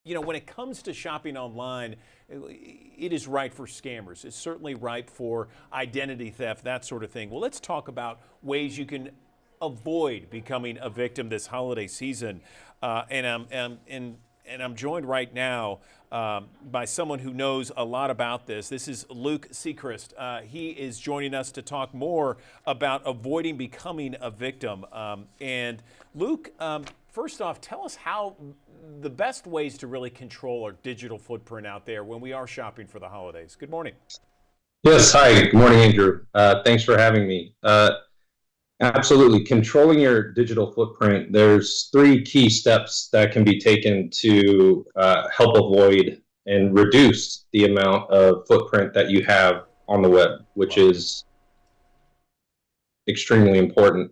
When it comes to shopping online, it is ripe for scammers. It's certainly ripe for identity theft, that sort of thing. Well, let's talk about ways you can avoid becoming a victim this holiday season. And I'm joined right now by someone who knows a lot about this. This is Luke Sechrist. He is joining us to talk more about avoiding becoming a victim. And Luke, first off, tell us how the best ways to really control our digital footprint out there when we are shopping for the holidays. Good morning. Yes, hi. Good morning, Andrew. Thanks for having me. Absolutely. Controlling your digital footprint, there's three key steps that can be taken to help avoid and reduce the amount of footprint that you have on the web, which is extremely important.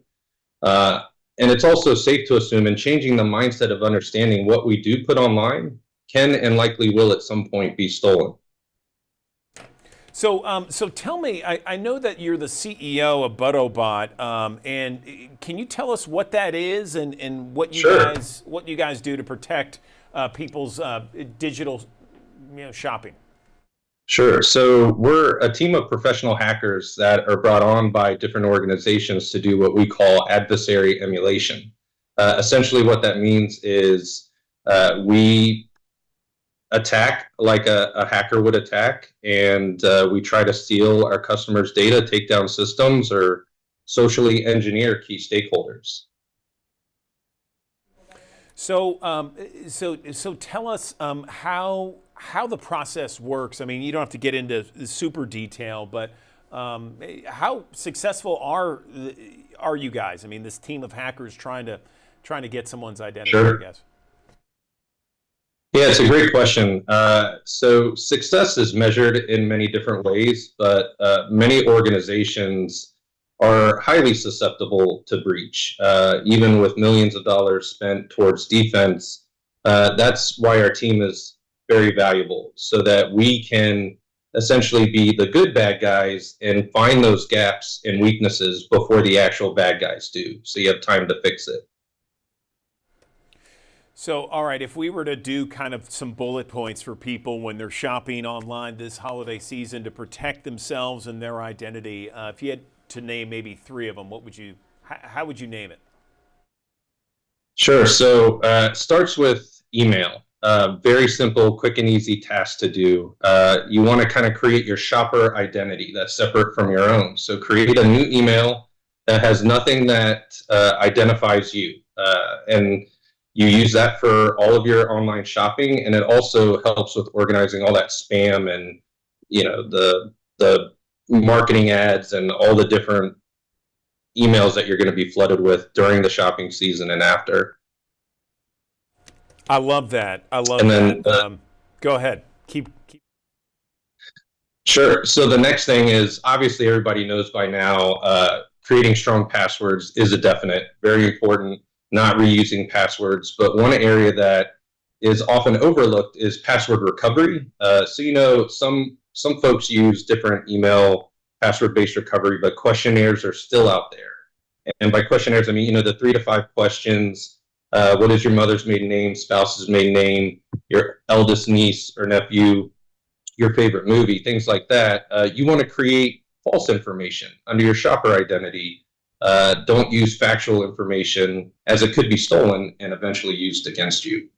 And it's also safe to assume, and changing the mindset of understanding what we do put online can and likely will at some point be stolen. So tell me, I know that you're the CEO of ButtoBot, and can you tell us what that is and what you Sure. guys do to protect people's digital shopping? Sure. So we're a team of professional hackers that are brought on by different organizations to do what we call adversary emulation. Essentially, what that means is we attack like a hacker would attack, and we try to steal our customers' data, take down systems, or socially engineer key stakeholders. So tell us how the process works. I mean, you don't have to get into super detail, but how successful are you guys? I mean, this team of hackers trying to get someone's identity, Sure. I guess. Yeah, it's a great question. So success is measured in many different ways, but many organizations are highly susceptible to breach, even with millions of dollars spent towards defense. That's why our team is very valuable, so that we can essentially be the good bad guys and find those gaps and weaknesses before the actual bad guys do, so you have time to fix it. So, all right, if we were to do kind of some bullet points for people when they're shopping online this holiday season to protect themselves and their identity, if you had to name maybe three of them, how would you name it? Sure. So starts with email. Very simple, quick and easy task to do. You want to kind of create your shopper identity that's separate from your own. So create a new email that has nothing that identifies you. And you use that for all of your online shopping, and it also helps with organizing all that spam and the marketing ads and all the different emails that you're going to be flooded with during the shopping season and after. I love that. I love And then, that. Go ahead. Keep. Sure. So the next thing is, obviously everybody knows by now, creating strong passwords is a definite, very important. Not reusing passwords, but one area that is often overlooked is password recovery. Some folks use different email password-based recovery, but questionnaires are still out there. And by questionnaires, I mean the 3 to 5 questions. What is your mother's maiden name, spouse's maiden name, your eldest niece or nephew, your favorite movie, things like that. You want to create false information under your shopper identity. Don't use factual information, as it could be stolen and eventually used against you.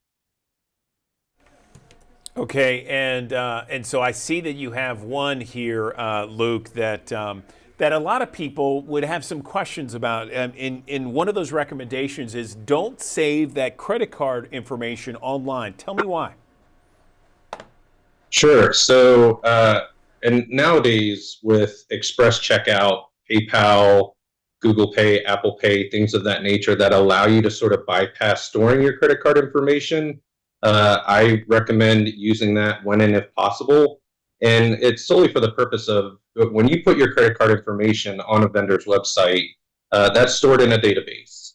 Okay, and so I see that you have one here, Luke, that a lot of people would have some questions about. In one of those recommendations is don't save that credit card information online. Tell me why. Sure. So, and nowadays with Express Checkout, PayPal, Google Pay, Apple Pay, things of that nature that allow you to sort of bypass storing your credit card information, I recommend using that when and if possible. And it's solely for the purpose of when you put your credit card information on a vendor's website, that's stored in a database.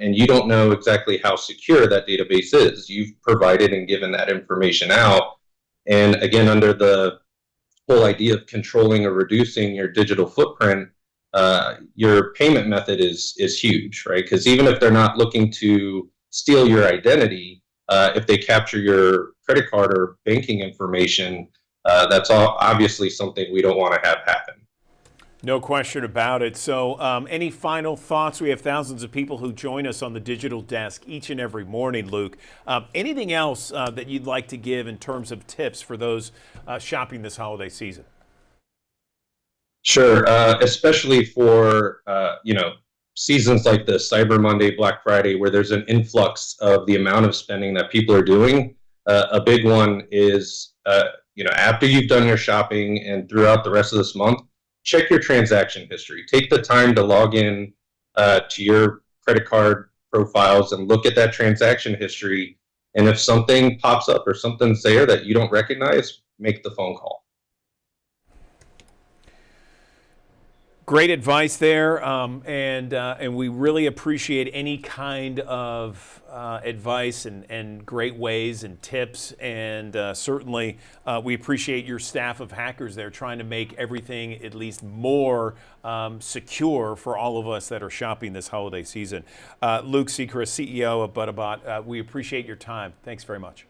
And you don't know exactly how secure that database is. You've provided and given that information out. And again, under the whole idea of controlling or reducing your digital footprint, your payment method is huge, right? Because even if they're not looking to steal your identity, if they capture your credit card or banking information, that's all obviously something we don't want to have happen. No question about it. So, any final thoughts? We have thousands of people who join us on the digital desk each and every morning, Luke. Anything else that you'd like to give in terms of tips for those shopping this holiday season? Sure, especially for seasons like the Cyber Monday, Black Friday, where there's an influx of the amount of spending that people are doing. A big one is after you've done your shopping and throughout the rest of this month, check your transaction history. Take the time to log in to your credit card profiles and look at that transaction history. And if something pops up or something's there that you don't recognize, make the phone call. Great advice there, and we really appreciate any kind of advice and great ways and tips, and certainly we appreciate your staff of hackers there trying to make everything at least more secure for all of us that are shopping this holiday season. Luke Sechrist, CEO of Butterbot, we appreciate your time. Thanks very much.